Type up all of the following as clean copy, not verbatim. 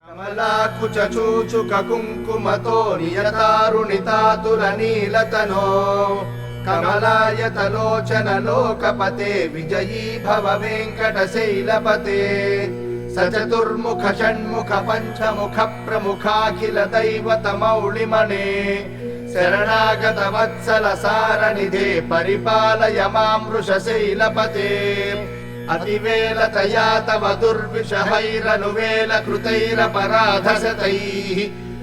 కమలాకుచూచుక కుంకుమతో నియతారుణితాతుల నీలతనో కమలాయతలోచన లోకపతే విజయీ భవ వెంకటశైలపతే సచతుర్ముఖ షణ్ముఖ పంచముఖ ప్రముఖాఖిల దైవత మౌళిమణే శరణాగత వత్సల సారనిధే పరిపాలయ మాం వృషశైలపతే అతివేలతయా తవ దుర్విషహైరనువేల కృతైరపరాధశతైః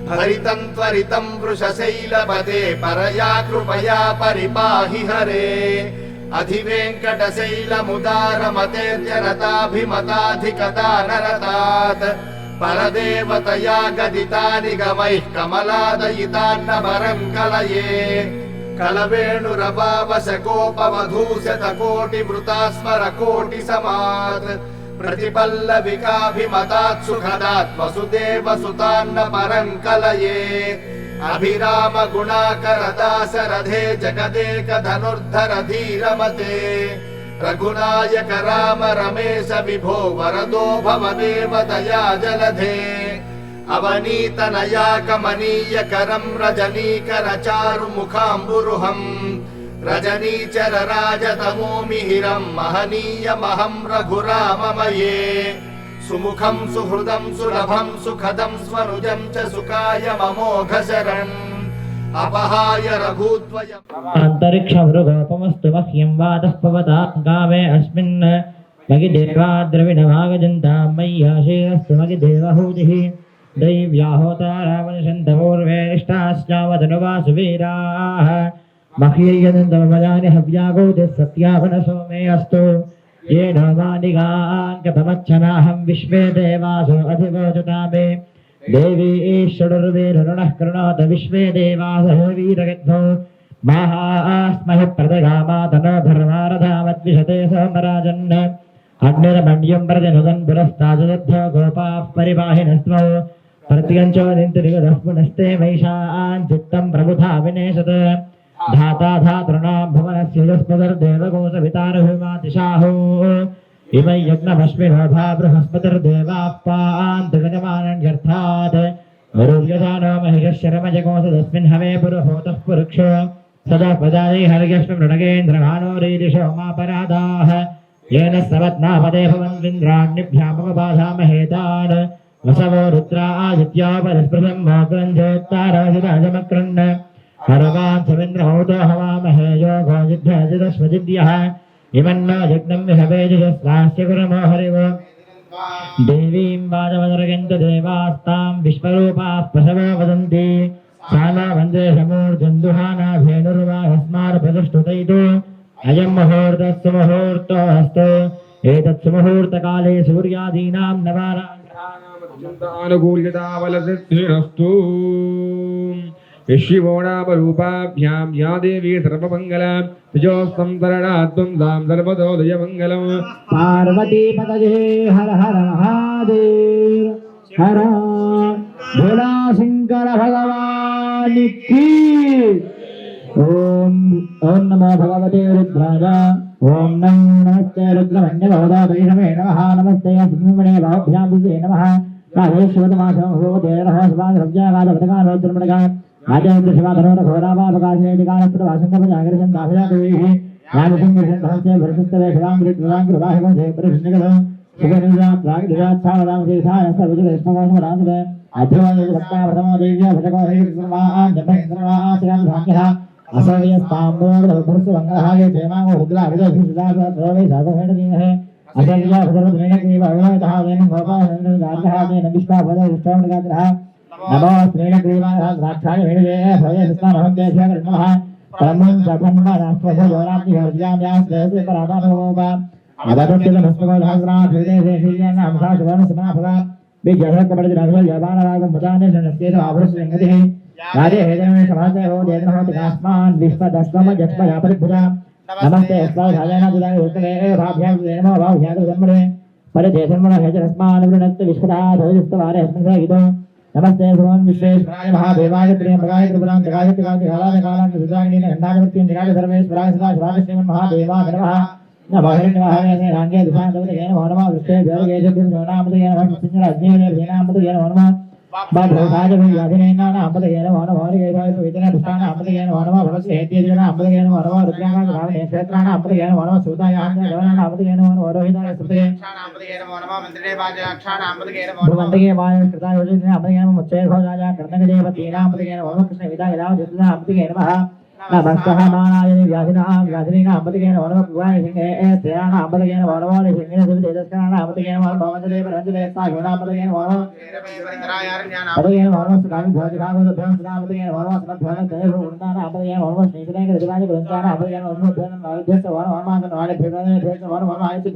భరితం త్వరితం వృషశైలపదే పరయా కృపయా పరిపాహి హరే అధివేంకటశైలముదారమతేర్యరతాభిమతాధికదానరతాత్ పరదేవతయా గదితాని గమైః కమలాదయితాన్న వరం కలయే కలవేణురవావశకోపవధూశతకోటి వృతాస్మర కోటి సమాత్ ప్రతిపల్లవికాభిమతాత్ సుఖదాత్ వసుదేవ సుతాన్న పరం కలయే అభిరామ గుణాకర దాశరథే జగదేక ధనుర్ధర ధీరమతే రఘునాయక రామ రమేశ విభో వరదో భవదేవ దయా జలధే అవనీతనయా కమనీయకరం రజనీకర చారు ముఖాంబురుహం రజనీచర రాజతమోమిహిరం మహనీయమహం రఘురామమయే సుముఖం సుహృదం సులభం సుఖదం స్వనుజం చ సుఖాయ మమోఘ శరణ్ అపహాయ రఘుద్వయం అంతరిక్ష మృగోపమస్తు మహ్యం వాదః పవతాం కామే అస్మిన్ మగి దేవా ద్రవిణమాగజంతాం మయ్యాశేరస్తు మగి దేవహూతిః दैव्याहोतारावनशन्तपूर्वेष्टाश्चावतनुवा सुवीराः मह्ययदन्तमजानि हव्यागोतिः सत्यावनसो मे अस्तु येन वानिगाङ्कपमच्छनाहं विश्वे देवासो अधिवोचता मे देवी षडुर्वेरुणः कृणोत विश्वे देवासो वीरगद्धो माहास्महि प्रदगामातनो धर्मारधामद्विषते सोमराजन् अग्निर्मण्यं प्रतिनुदन् पुरस्तादुद्धो गोपाः परिवाहिनस्त्वौ प्रत्यञ्चो निन्तिरिगदः पुनस्ते वैशान् चित्तं प्रबुधा विनेशत् धाता धातॄणां भुवनस्य यस्पतिर्देवगोसवितारहुमातिशाहो इमै यज्ञमश्विनोधा बृहस्पतिर्देवाः पान्तगजमानन्यर्थात् वरुर्यजानो महिषशरमजगोसदस्मिन् हवे पुरुहोतः पुरुक्षो सदा पदायै हर्यश्वमृणगेन्द्रगानो रीदिशो मापरादाः येन सवत्नापदे भवन्विन्द्राण्यभ्यामवबाधामहेतान् वसवो रुद्रा आदित्या परस्पृशं मोग्रञ्जोत्ताराजिराजमक्रन् हरवान् सविन्द्रहौतो हवामहे योगो जिद्ध्यजिदश्वजिद्यः इमन्नो यज्ञं विहवेजिजस्वास्य कुरमो हरिव देवीं वाजवदरगन्त देवास्तां विश्वरूपाः पशवो वदन्ति साना वन्दे समूर्जन्दुहाना भेनुर्वा हस्मार्पदुष्टुतैतु अयं मुहूर्तस्य मुहूर्तोऽस्तु एतत् सुमुहूर्तकाले सूर्यादीनां नवानानुकूल्यतावलसिद्धिरस्तु शिवोणापरूपाभ्यां या देवी सर्वमङ्गला तेजोस्संतरणात्वं तां सर्वतोदयमङ्गलम् पार्वतीपतये हर हर महादेव हर भोला शंकर भगवान की ओम नमो भगवते रुद्राय ओम नमस्ते रुद्रमन्यभवदाभैषवे नमः नमस्ते अस्मिन्मणे भावभ्यां विषये नमः कालेश्वरमासं भगवतेरहस्वाद्रव्यागादपदगानोद्रमणगा आद्यन्द्रशिवाधनोरघोरावापकाशेटिकानत्रवासन्तपजागरशन्ताभयादेः ज्ञानसंगर्षन्तहस्ते भरसुस्तवेषदां सुगनिजां प्रागदिजाच्छावदामशेषाय सर्वजगस्मगोषमदान्तरे अध्योनिभक्ताप्रथमो देव्या भटकोहेन्द्रमाश्रयामभाग्यः असव्यस्ताम्बोर्भर्सुवङ्गः क्षेमाङ्गो रुद्राभिजयसिद्धासर्वे अशल्या भद्रवद्रेणग्रीवः वेन गोपालेन विश्वाभद्रविष्टामणगात्रः नमो श्रीणग्रीवाय द्राक्षाय वेणुजे भवयस्तामहद्देश्वरन्मः परमं सपन्मनास्वयोराब्धिवर्ज्याम्यास्ते परादानमोपा अवदत्तिलमस्मगोधाग्राभिदेशेशीयनामसा सुवर्णसमाभवा विजयकपटिराघवयवानरागं मुदाने जनस्येत आभृष्यङ्गतिः राजे हेदने समासे हो देदनहोतिकास्मान् विश्वदस्वम जस्मयापरिभुजा नमस्ते स्वाधायनादिदाय उत्तरे भाभ्यां नमो भाभ्यादुर्मणे परिदेशन्मण हेजरस्मान् वृणत्त विश्वदाधोजस्तवारे हस्मसेगितो नमस्ते भगवान् विश्वेश्वराय महादेवाय त्र्यम्बकाय त्रिपुरां जगाय त्रिकालाय कालाय सुधागिनीन खण्डागमत्यं जगाय सर्वेश्वराय सदा शिवाय श्रीमन् महादेवाय नमः నమోహిరణ్యవాహనే రాంగే దిశాంతమతయేన నమో వృక్షే దేవగేజభ్యం నమోనామతయేన నమః సింగర అజ్ఞేయ భీనామతయేన నమః బాధోషాయ వ్యాధినేన నమోతయేన నమః హరిగేయ విదన దుష్టాన నమోతయేన నమః భవసి హేత్యేన నమోతయేన నమః రుద్రాంగ రామే క్షేత్రాన నమోతయేన నమః సూతాయాన దేవన నమోతయేన నమః రోహితాయ స్తుతే నమోతయేన నమః మంత్రే వాజాక్షాన నమోతయేన నమః భవంతగే వాయ కృతాయ వజన నమోతయేన ముచ్చే భోజాయ కర్ణగదేవతీ నమోతయేన నమః కృష్ణ విదాయ రాజతుల నమోతయేన నమః నమస్తః మానాయ వ్యాధినా అంబతికేన వనవ కువాయ సింగే తేన అంబతికేన వనవాని సింగే సుదేదస్కరణ అంబతికేన వన భవంతదేవ రంజదేవతా గుణాంబతికేన వనవ అంబతికేన వనవ సుఖామి భోజనామ ధర్మసునామతికేన వనవ సమధ్వన దేవ గుణాన అంబతికేన వనవ శ్రీకరేన దివాని గుణాన అంబతికేన వనవ ధర్మ నాయకస్త వన వనమాన నాయ భేదనే భేద వన వన ఆయిత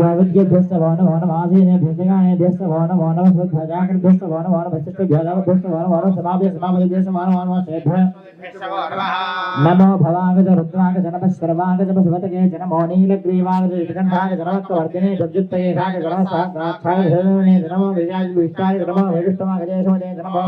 భవ విద్య దస్త వన వన మాదీనే భేదగానే దస్త వన వన సద్భజాకర దస్త వన వన భస్త భజావ దస్త వన వన సమాధి దస్త వన వన శ్రేధ నమో భవాగజ రుద్రాగజ నమ సర్వాగజ సువతకే జన మోనీలగ్రీవాగజ వికంఠాగ జనవత్వర్ధినే సబ్జుత్తయే రాగ జన సహస్రాక్షాయ నమో విజయాయ విష్టాయ నమో వైష్ణవాగజేశమదే నమో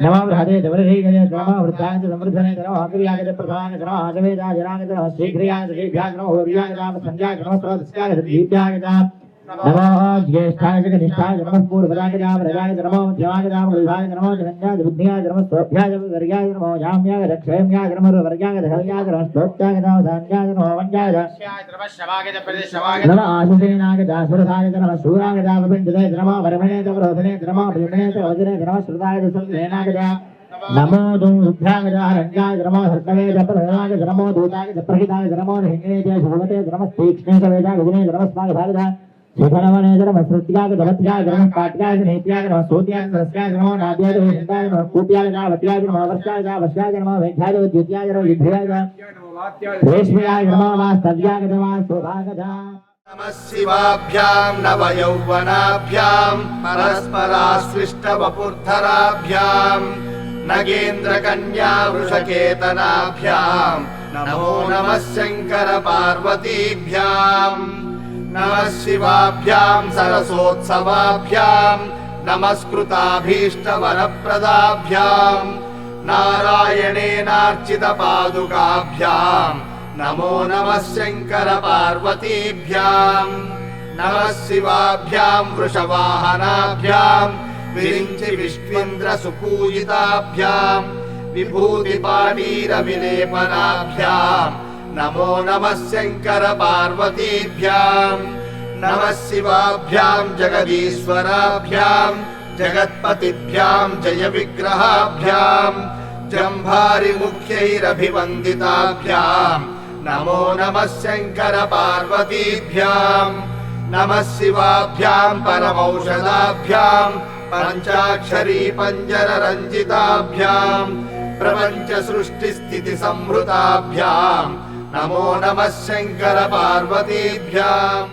నమో బృహదే దవరహీగజ నమో వృద్ధాగజ సమృద్ధనే నమో అగ్రియాగజ ప్రధాన నమో ఆగవేదాయ జనాగజ నమో శీఘ్రయాయ శీఘ్రాయ నమో హోర్యాయ నమో సంధ్యాయ నమో స్రోతస్యాయ దీప్యాగజ నమో జ్యేష్ఠాయ కనిష్ఠాయ నమః పూర్వదాయ రాజాయ నమో మధ్యమాయ నమో విధాయ నమో జనన్యాయ బుద్ధ్యాయ నమో స్తోభ్యాయ వర్యాయ నమో జామ్యాయ రక్షేమ్యాయ నమో వర్యాయ ధర్యాయ నమో స్తోత్యాయ నమో ధాన్యాయ నమో వంజాయ నమో ఆశుసేనాయ దాసురసాయ నమో శూరాయ దావపిండిదే నమో వరమణే ప్రబోధనే నమో భీమనే వజనే నమో శ్రుతాయ సుసేనాయ నమో దుర్భ్యాయ రంగాయ నమో హర్తవే జపరయాయ నమో దూతాయ ప్రహితాయ నమో హింగే శుభతే నమో తీక్ష్ణే వేదాయ గుణే నమస్మాగ భాగద శిఖరవనేతర మస్రుత్యాగ దవత్యాగ నమః పాట్యాగ నేత్యాగ నమః స్తోత్యాగ సరస్యాగ నమో నాద్యాగ హిందాయ నమః కూప్యాగ వత్యాగ నమః వర్ష్యాగ వశ్యాగ నమః వైద్యాగ ద్విత్యాగ నమః యుద్ధ్యాగ రేష్మ్యాగ నమః వాస్తవ్యాగ నమః శోభాగ నమః శివాభ్యాం నవయౌవనాభ్యాం పరస్పరాశ్లిష్టవపుర్ధరాభ్యాం నగేంద్రకన్యా వృషకేతనాభ్యాం నమో నమః శంకర పార్వతీభ్యాం నమః శివాభ్యాం సరసోత్సవాభ్యాం నమస్కృతాభీష్టవరప్రదాభ్యాం నారాయణేనార్చితపాదుకాభ్యాం నమో నమః శంకర పార్వతీభ్యాం నమః శివాభ్యాం వృషవాహనాభ్యాం విరించి విష్ణుంద్ర సుపూజితాభ్యాం విభూతిపాణీర విలేపనాభ్యాం నమో నమః శంకర పార్వతీభ్యాం నమః శివాభ్యాం జగదీశ్వరాభ్యాం జగత్పతిభ్యాం జయ విగ్రహాభ్యాం జంభారి ముఖ్యైరభివందితాభ్యాం నమో నమః శంకర పార్వతీభ్యాం నమః శివాభ్యాం పరమౌషధాభ్యాం పంచాక్షరీ పంజర రంజితాభ్యాం ప్రపంచ సృష్టి స్థితి సంహృతాభ్యాం నమో నమః శంకర పార్వతీభ్యాం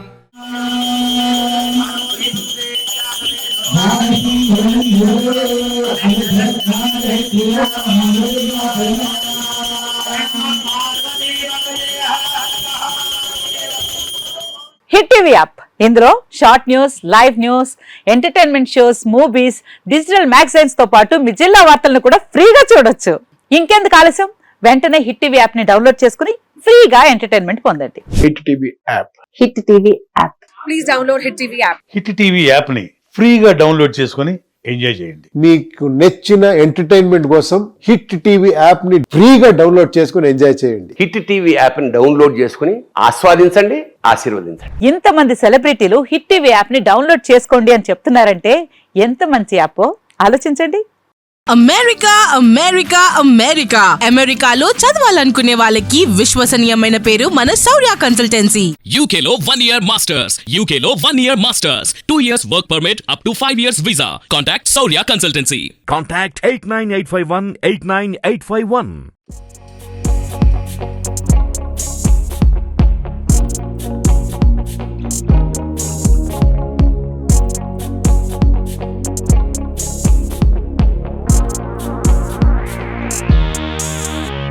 హిట్ టీవీ యాప్ ఇందులో short news, live news, entertainment shows, movies, digital magazines తో పాటు మీ జిల్లా వార్తలను కూడా ఫ్రీగా చూడొచ్చు. ఇంకెందుకు ఆలస్యం, వెంటనే హిట్ టీవీ యాప్ ని డౌన్లోడ్ చేసుకుని ఫ్రీగా ఎంటర్టైన్మెంట్ పొందండి. Hit TV app. Hit TV app. Please download hit TV app. Hit TV app ని ఫ్రీగా డౌన్లోడ్ చేసుకుని ఎంజాయ్ చేయండి. మీకు నచ్చిన ఎంటర్టైన్మెంట్ కోసం హిట్ టీవీ యాప్ ని ఫ్రీగా డౌన్లోడ్ చేసుకుని ఎంజాయ్ చేయండి. హిట్ టీవీ యాప్ ని డౌన్లోడ్ చేసుకుని ఆస్వాదించండి, ఆశీర్వదించండి. ఇంతమంది సెలబ్రిటీలు హిట్ టీవీ యాప్ ని డౌన్లోడ్ చేసుకోండి అని చెప్తున్నారంటే ఎంత మంచి యాప్ ఆలోచించండి. అమెరికా అమెరికా అమెరికా అమెరికాలో చదవాలనుకునే వాళ్ళకి విశ్వసనీయమైన పేరు మన శౌర్య కన్సల్టెన్సీ. UK లో 1 year masters. UK లో 1 year masters. 2 years work permit up to 5 years visa. Contact Saurya Consultancy. Contact 89851 89851.